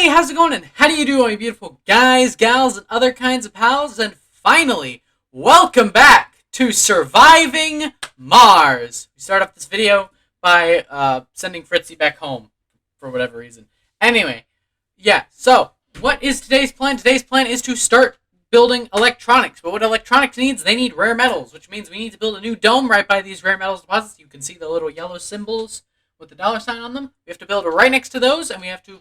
Hey, how's it going? And how do you do, my beautiful guys, gals, and other kinds of pals? And finally, welcome back to Surviving Mars. We start off this video by sending Fritzy back home for whatever reason. Anyway, yeah. So, what is today's plan? Today's plan is to start building electronics. But what electronics needs? They need rare metals, which means we need to build a new dome right by these rare metals deposits. You can see the little yellow symbols with the dollar sign on them. We have to build it right next to those, and we have to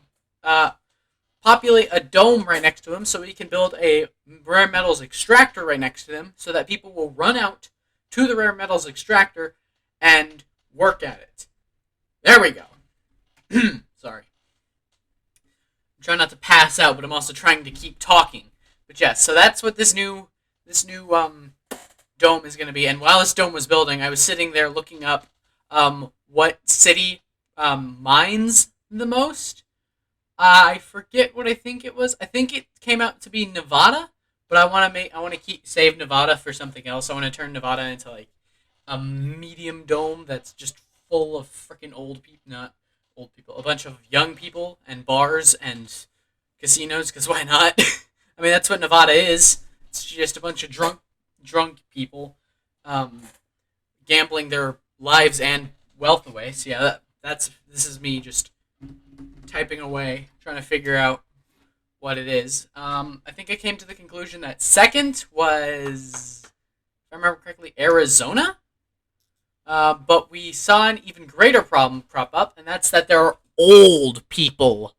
populate a dome right next to them so we can build a rare metals extractor right next to them so that people will run out to the rare metals extractor and work at it. There we go. Sorry. I'm trying not to pass out, but I'm also trying to keep talking. But yes, so that's what this new dome is going to be. And while this dome was building, I was sitting there looking up what city mines the most. I forget what I think it was. I think it came out to be Nevada, but I want to save Nevada for something else. I want to turn Nevada into like a medium dome that's just full of freaking old people, not old people, a bunch of young people and bars and casinos. Because why not? I mean, that's what Nevada is. It's just a bunch of drunk people, gambling their lives and wealth away. So yeah, this is me just typing away, trying to figure out what it is. I think I came to the conclusion that second was, if I remember correctly, Arizona. But we saw an even greater problem crop up, and that's that there are old people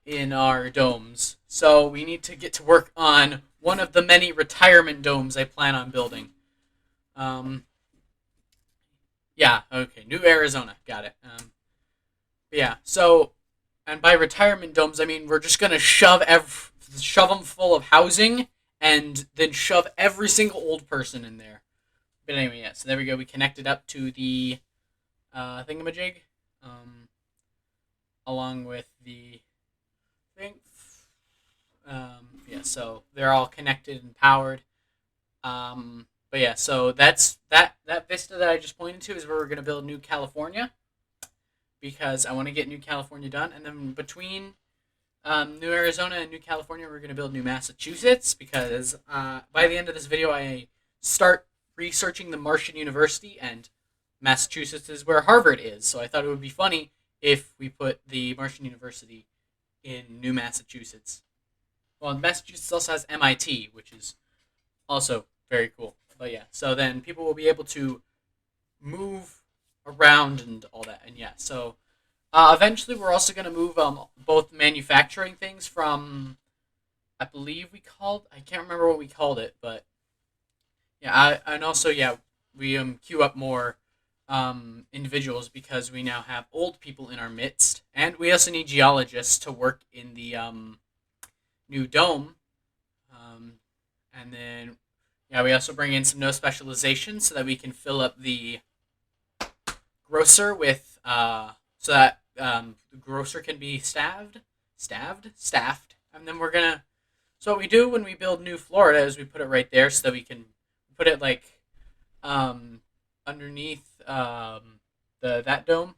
in our domes. So we need to get to work on one of the many retirement domes I plan on building. Yeah, okay, New Arizona, got it. Yeah, so, and by retirement domes, I mean we're just gonna shove them full of housing, and then shove every single old person in there. But anyway, yeah. So there we go. We connected up to the thingamajig, along with the thing. Yeah. So they're all connected and powered. But yeah. So that vista that I just pointed to is where we're gonna build New California, because I want to get New California done. And then between New Arizona and New California, we're going to build New Massachusetts, because by the end of this video, I start researching the Martian University, and Massachusetts is where Harvard is. So I thought it would be funny if we put the Martian University in New Massachusetts. Well, Massachusetts also has MIT, which is also very cool. But yeah, so then people will be able to move around and all that. And yeah, so eventually we're also going to move both manufacturing things from, I can't remember what we called it, but yeah, and also, yeah, we queue up more individuals, because we now have old people in our midst, and we also need geologists to work in the new dome. And then, yeah, we also bring in some no specialization so that we can fill up the grocer with so that the grocer can be staffed, and then so what we do when we build New Florida is we put it right there so that we can put it like underneath that dome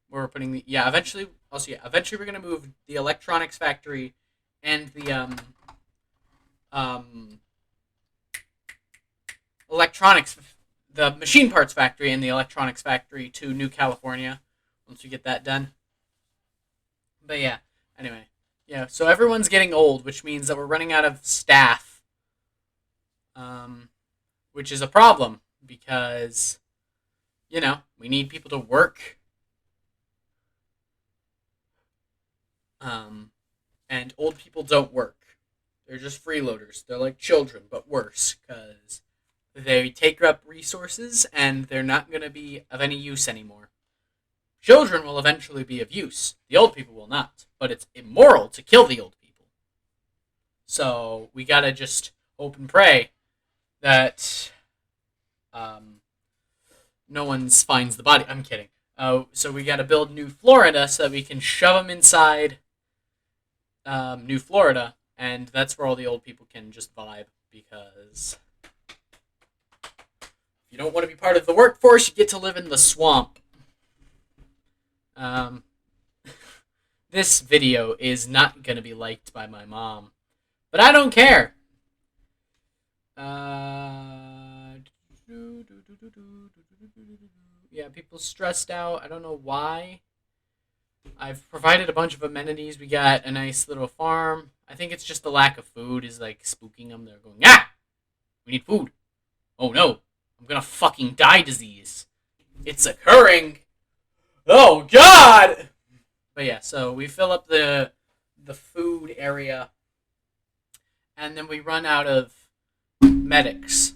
where we're putting the eventually we're gonna move the electronics factory and the the machine parts factory and the electronics factory to New California once we get that done. But yeah, anyway. Yeah, so everyone's getting old, which means that we're running out of staff. Which is a problem, because, we need people to work. And old people don't work. They're just freeloaders. They're like children, but worse, because they take up resources, and they're not going to be of any use anymore. Children will eventually be of use. The old people will not. But it's immoral to kill the old people. So we got to just hope and pray that no one finds the body. I'm kidding. So we got to build New Florida so that we can shove them inside New Florida. And that's where all the old people can just vibe, because you don't want to be part of the workforce, you get to live in the swamp. This video is not going to be liked by my mom. But I don't care. Yeah, people stressed out. I don't know why. I've provided a bunch of amenities. We got a nice little farm. I think it's just the lack of food is like spooking them. They're going, we need food. Oh no, I'm gonna fucking die disease. It's occurring. Oh god. But yeah, so we fill up the food area, and then we run out of medics.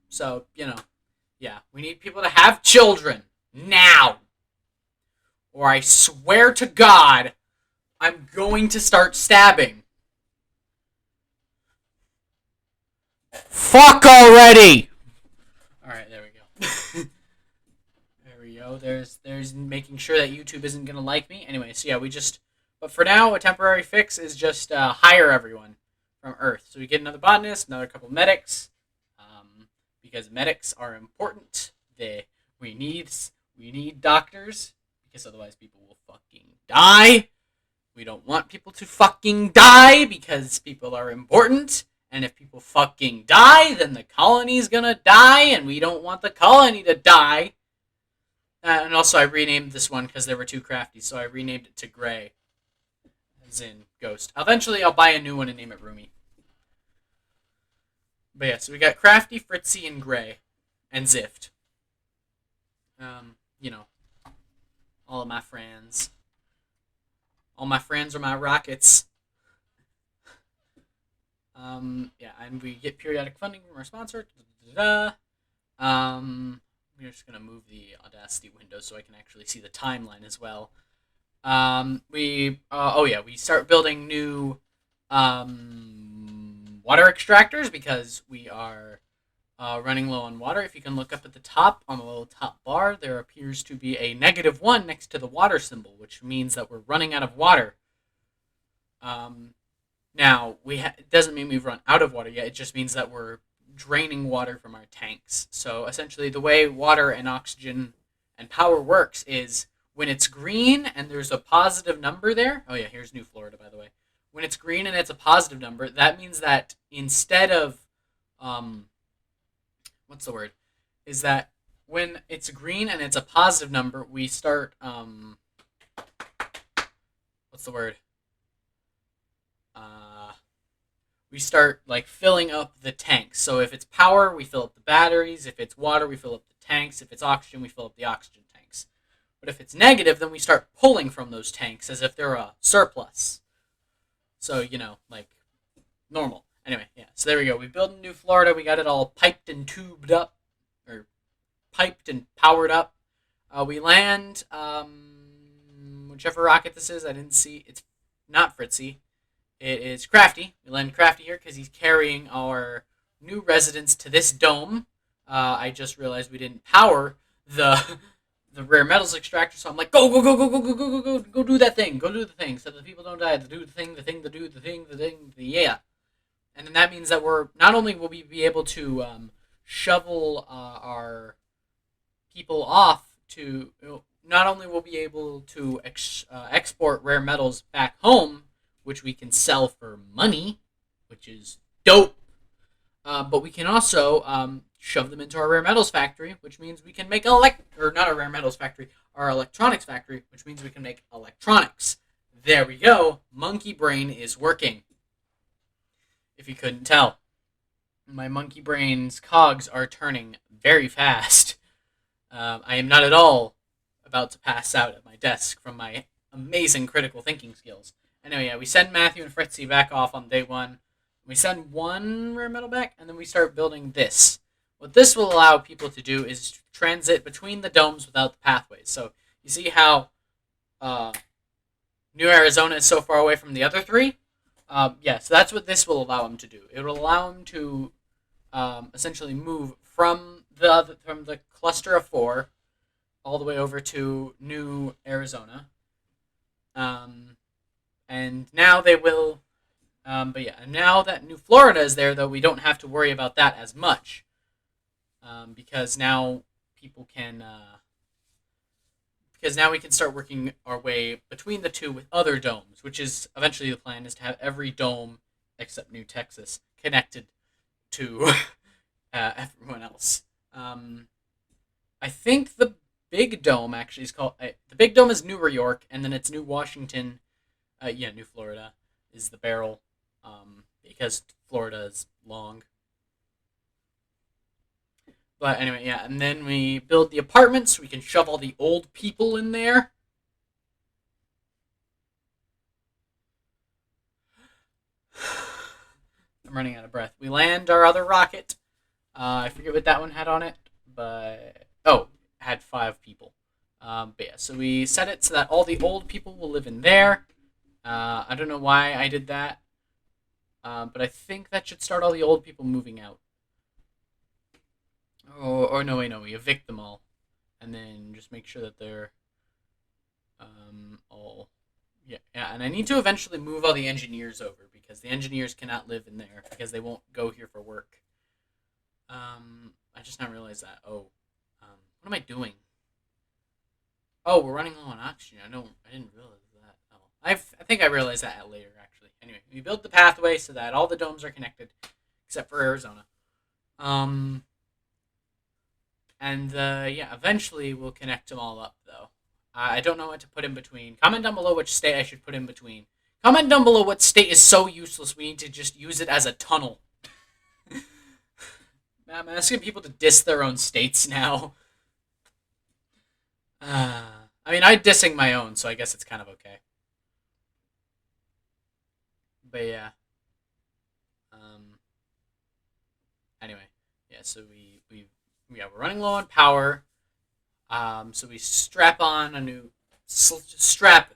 So, yeah, we need people to have children now. Or I swear to God, I'm going to start stabbing. Fuck already! Alright, there we go. There we go. There's making sure that YouTube isn't going to like me. Anyway, so yeah, but for now, a temporary fix is just hire everyone from Earth. So we get another botanist, another couple medics, because medics are important. We need doctors, because otherwise people will fucking die. We don't want people to fucking die, because people are important. And if people fucking die, then the colony's gonna die, and we don't want the colony to die. And also, I renamed this one because they were too crafty, so I renamed it to Gray, as in Ghost. Eventually, I'll buy a new one and name it Roomy. But yeah, so we got Crafty, Fritzy, and Gray, and Zift. All of my friends. All my friends are my rockets. Yeah, and we get periodic funding from our sponsor. We're just gonna move the Audacity window so I can actually see the timeline as well. We start building new water extractors because we are running low on water. If you can look up at the top on the little top bar, there appears to be a -1 next to the water symbol, which means that we're running out of water. Now, it doesn't mean we've run out of water yet. It just means that we're draining water from our tanks. So essentially, the way water and oxygen and power works is when it's green and there's a positive number there. Oh yeah, here's New Florida, by the way. When it's green and it's a positive number, that means that instead of what's the word? Is that when it's green and it's a positive number, we start what's the word? We start like filling up the tanks. So if it's power, we fill up the batteries. If it's water, we fill up the tanks. If it's oxygen, we fill up the oxygen tanks. But if it's negative, then we start pulling from those tanks as if they're a surplus. So, like normal. Anyway, yeah. So there we go. We built New Florida. We got it all piped and tubed up, or piped and powered up. We land whichever rocket this is. I didn't see. It's not Fritzy. It is Crafty. We land Crafty here because he's carrying our new residents to this dome. I just realized we didn't power the rare metals extractor, so I'm like, go do that thing. Go do the thing so that the people don't die. Do the thing, yeah. And then that means that we're, not only will we be able to shovel our people off to, not only will we be able to export rare metals back home, which we can sell for money, which is dope. But we can also shove them into our rare metals factory, which means we can make not our rare metals factory, our electronics factory, which means we can make electronics. There we go. Monkey brain is working. If you couldn't tell, my monkey brain's cogs are turning very fast. I am not at all about to pass out at my desk from my amazing critical thinking skills. Anyway, yeah, we send Matthew and Fritzy back off on day 1. We send one rare metal back, and then we start building this. What this will allow people to do is transit between the domes without the pathways. So you see how New Arizona is so far away from the other 3? So that's what this will allow them to do. It will allow them to essentially move from the cluster of 4 all the way over to New Arizona. And now they will, and now that New Florida is there, though, we don't have to worry about that as much, because now people can because now we can start working our way between the two with other domes, which is eventually the plan is to have every dome except New Texas connected to everyone else. Um, I think the big dome actually is called the big dome is New York, and then it's New Washington. Yeah, New Florida is the barrel, because Florida is long. But anyway, yeah, and then we build the apartments. We can shove all the old people in there. I'm running out of breath. We land our other rocket. I forget what that one had on it, but had 5 people. But yeah, so we set it so that all the old people will live in there. I don't know why I did that, but I think that should start all the old people moving out. Or no, wait, no, we evict them all, and then just make sure that they're all. Yeah, yeah, and I need to eventually move all the engineers over because the engineers cannot live in there because they won't go here for work. I just now realized that. What am I doing? Oh, we're running low on oxygen. I didn't realize that. Oh, I think I realized that later actually. Anyway, we built the pathway so that all the domes are connected, except for Arizona. Um, and yeah, eventually we'll connect them all up though. I don't know what to put in between. Comment down below which state I should put in between. Comment down below what state is so useless we need to just use it as a tunnel. I'm asking people to diss their own states now. I mean, I'm dissing my own, so I guess it's kind of okay. But yeah. Um. Anyway, yeah. So we're running low on power. So we strap on a new slap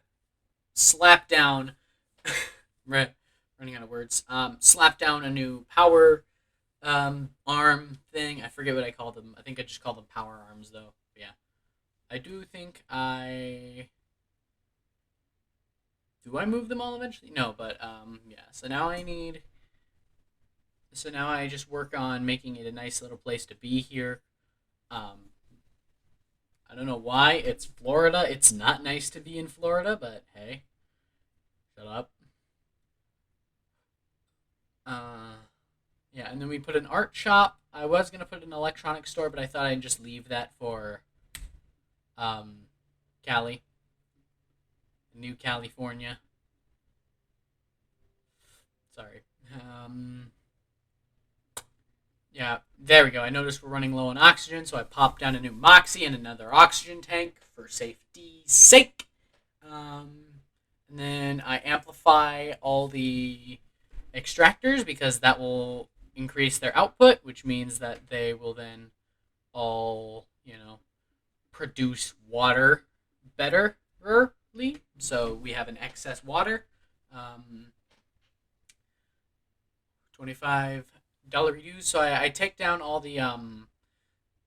down. Running out of words. Slap down a new power arm thing. I forget what I called them. I think I just called them power arms though. But yeah. I do think do I move them all eventually? No, but yeah. So now I just work on making it a nice little place to be here. Um I don't know why it's Florida. It's not nice to be in Florida, but hey, shut up. Uh yeah, and then we put an art shop. I was going to put an electronics store, but I thought I'd just leave that for um Cali, New California. Sorry. Yeah, there we go. I noticed we're running low on oxygen, so I popped down a new Moxie and another oxygen tank for safety's sake. Um, and then I amplify all the extractors because that will increase their output, which means that they will then all, produce water betterly. So we have an excess water. Um, $25 use. So I take down all the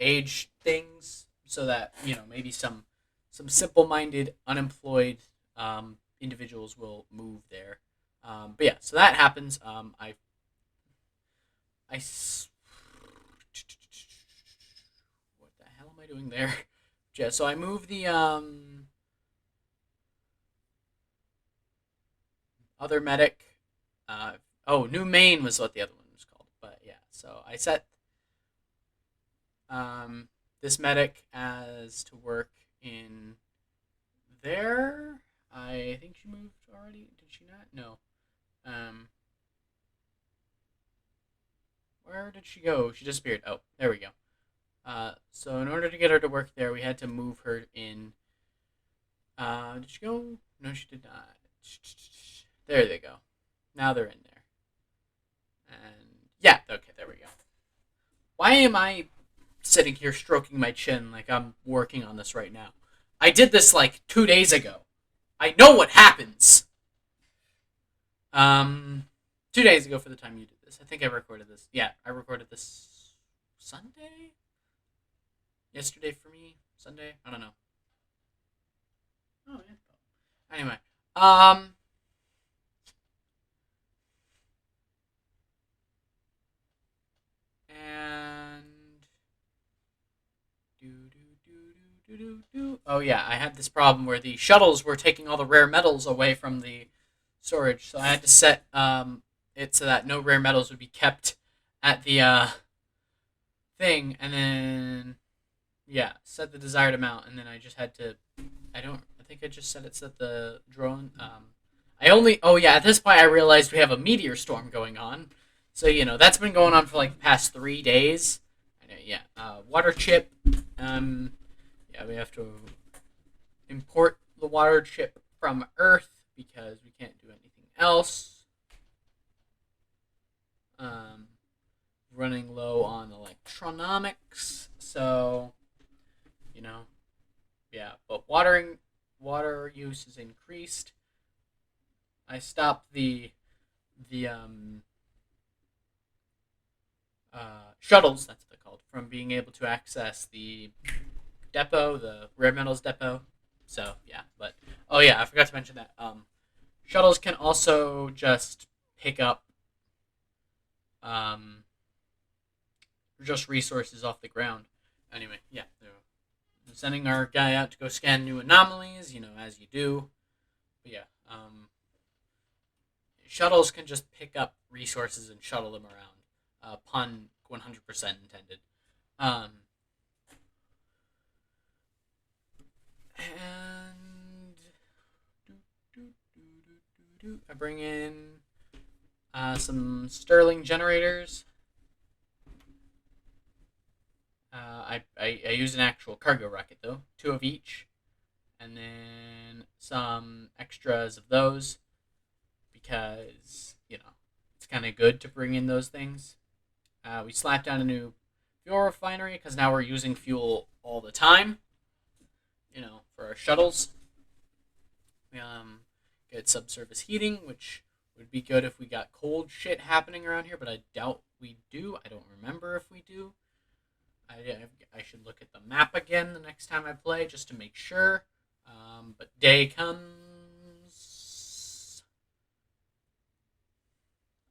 age things so that maybe some simple-minded unemployed individuals will move there. But yeah, so that happens. I what the hell am I doing there? Yeah, so I move the other medic. New Maine was what the other one was called. But yeah, so I set um, this medic as to work in there. I think she moved already. Did she not? No. Um, where did she go? She disappeared. Oh, there we go. So in order to get her to work there, we had to move her in. Did she go? No, she did not. There they go. Now they're in there. And yeah, okay, there we go. Why am I sitting here stroking my chin like I'm working on this right now? I did this like 2 days ago. I know what happens. Um, 2 days ago for the time you did this. I think I recorded this. Yeah, I recorded this Sunday. Yesterday for me. Sunday. I don't know. Oh yeah. Anyway, um, and Oh yeah, I had this problem where the shuttles were taking all the rare metals away from the storage, so I had to set it so that no rare metals would be kept at the thing, and then yeah, set the desired amount, and then I just had to. I don't. I think I just set it so that the drone. I only. Oh yeah, at this point I realized we have a meteor storm going on, so that's been going on for like the past 3 days. Yeah. Water chip. Yeah, we have to import the water chip from Earth because we can't do anything else. Um, Running low on electronomics, so you know, yeah. But water use is increased. I stopped the shuttles, that's what they're called, from being able to access the depot, the rare metals depot. So yeah, but oh yeah, I forgot to mention that shuttles can also just pick up um, just resources off the ground. Anyway, yeah, they're sending our guy out to go scan new anomalies, as you do. But yeah, shuttles can just pick up resources and shuttle them around. Pun 100% intended. Um, and I bring in some Sterling generators. I use an actual cargo rocket though, two of each, and then some extras of those because it's kind of good to bring in those things. We slapped down a new fuel refinery because now we're using fuel all the time. For our shuttles. We get subsurface heating, which would be good if we got cold shit happening around here, but I doubt we do. I don't remember if we do. I should look at the map again the next time I play just to make sure. But day comes.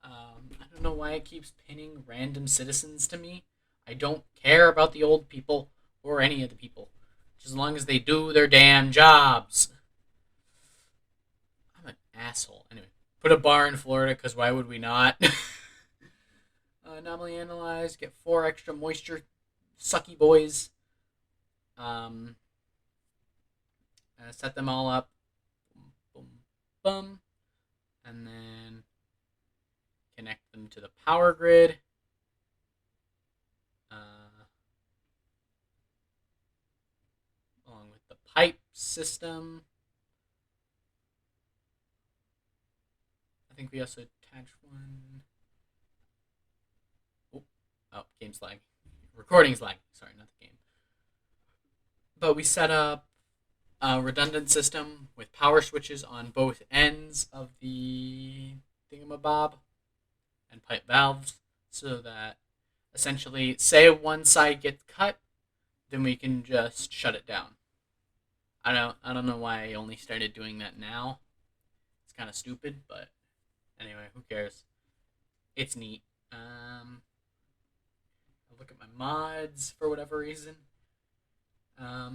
I don't know why it keeps pinning random citizens to me. I don't care about the old people or any of the people. Just as long as they do their damn jobs. I'm an asshole. Anyway, put a bar in Florida because why would we not? Anomaly analyzed. Get 4 extra moisture sucky boys. Set them all up. Boom, boom, boom. And then connect them to the power grid. Along with the pipe system. I think we also attached one. Oh, game's lag. Recording's lag. Sorry, not the game. But we set up a redundant system with power switches on both ends of the thingamabob and pipe valves so that essentially, say one side gets cut, then we can just shut it down. I don't know why I only started doing that now. It's kind of stupid, but anyway, who cares? It's neat. I'll look at my mods for whatever reason. Now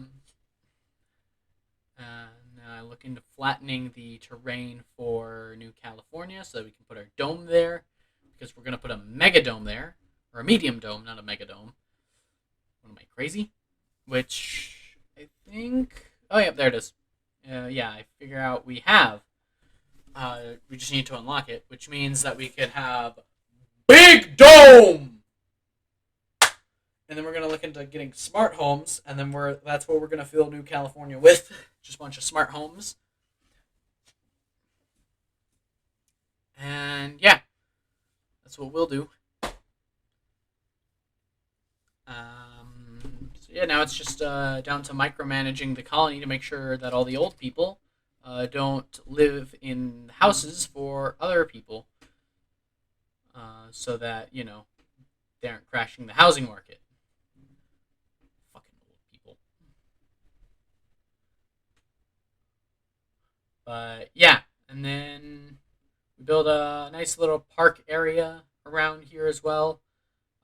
I look into flattening the terrain for New California so that we can put our dome there because we're going to put a mega dome there, or a medium dome, not a mega dome. What am I, crazy? Which I think. Oh, yeah, there it is. Yeah, I figure out we have. We just need to unlock it, which means that we could have Big Dome! And then we're gonna look into getting smart homes, and then that's what we're gonna fill New California with. Just a bunch of smart homes. And yeah, that's what we'll do. So yeah, now it's just down to micromanaging the colony to make sure that all the old people don't live in houses for other people, so that they aren't crashing the housing market. Fucking old people. But yeah, and then we build a nice little park area around here as well,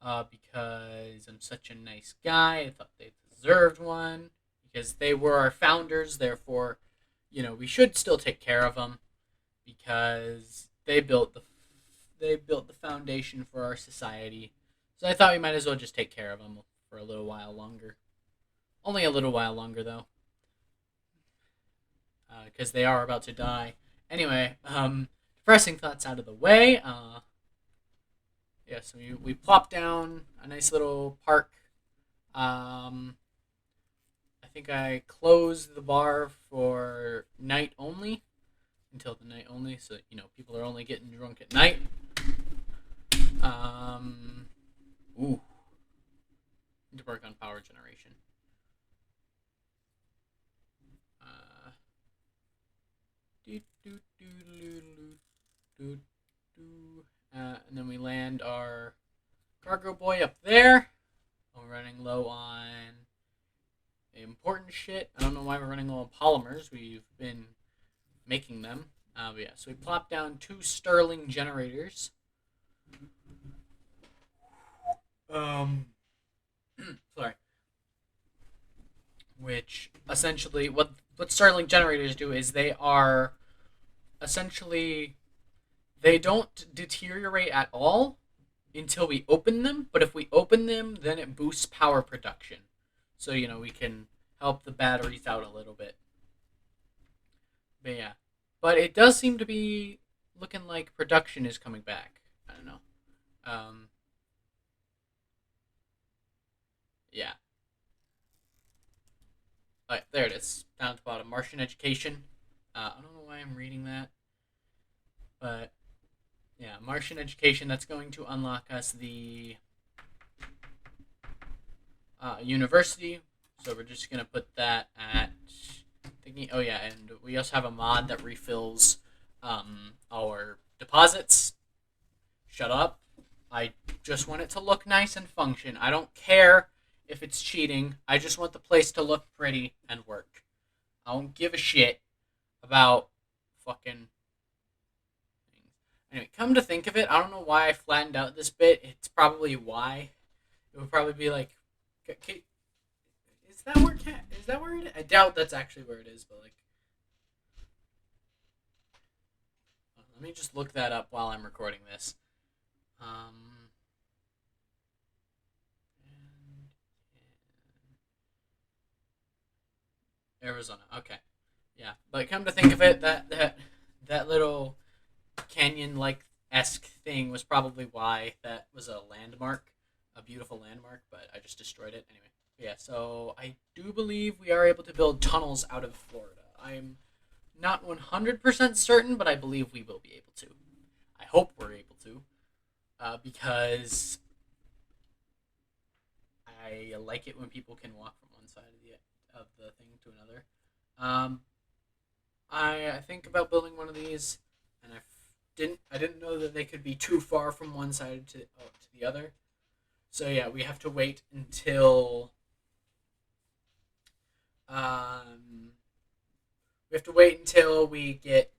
because I'm such a nice guy. I thought they deserved one. because they were our founders. Therefore, we should still take care of them because they built the foundation for our society. So I thought we might as well just take care of them for a little while longer. Only a little while longer though, because they are about to die. Anyway, depressing thoughts out of the way. Yeah, so we plop down a nice little park. Um, I think I closed the bar for night only until the night only, so people are only getting drunk at night. Um, ooh, need to work on power generation. Uh, do, do, do, do, do, do. And then we land our cargo boy up there. We're running low on important shit. I don't know why we're running low on polymers. We've been making them. But yeah, so we plop down 2 Stirling generators. Sorry. Which essentially, what Stirling generators do is they are essentially, they don't deteriorate at all until we open them. But if we open them, then it boosts power production. So we can help the batteries out a little bit. But yeah, but it does seem to be looking like production is coming back. I don't know. Um, yeah. All right, there it is. Down at the bottom, Martian education. I don't know why I'm reading that, but yeah, Martian education. That's going to unlock us the university. So we're just gonna put that at thinking. Oh yeah, and we also have a mod that refills our deposits. Shut up. I just want it to look nice and function. I don't care if it's cheating. I just want the place to look pretty and work. I don't give a shit about fucking things. Anyway, come to think of it, I don't know why I flattened out this bit. It's probably why. It would probably be like, is that where is that where it is? I doubt that's actually where it is, but like, let me just look that up while I'm recording this. Um, Arizona. Okay. Yeah, but come to think of it, that little canyon-like esque thing was probably why that was a landmark, a beautiful landmark. But I just destroyed it anyway. Yeah, so I do believe we are able to build tunnels out of Florida. I'm not 100% certain, but I believe we will be able to. I hope we're able to, because I like it when people can walk from one side of the thing to another. Um, I think about building one of these, and I didn't know that they could be too far from one side to the other. So yeah, um, we have to wait until we get,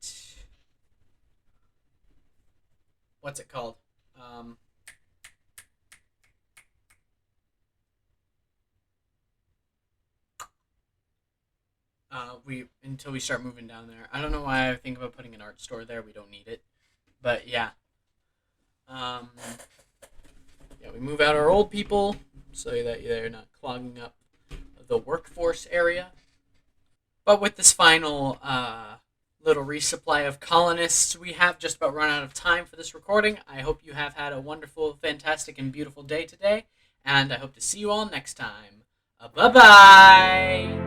what's it called? Um, we until we start moving down there. I don't know why I think about putting an art store there. We don't need it, but yeah. Um, yeah, we move out our old people so that they're not clogging up the workforce area. But with this final little resupply of colonists, we have just about run out of time for this recording. I hope you have had a wonderful, fantastic, and beautiful day today, and I hope to see you all next time. Bye bye!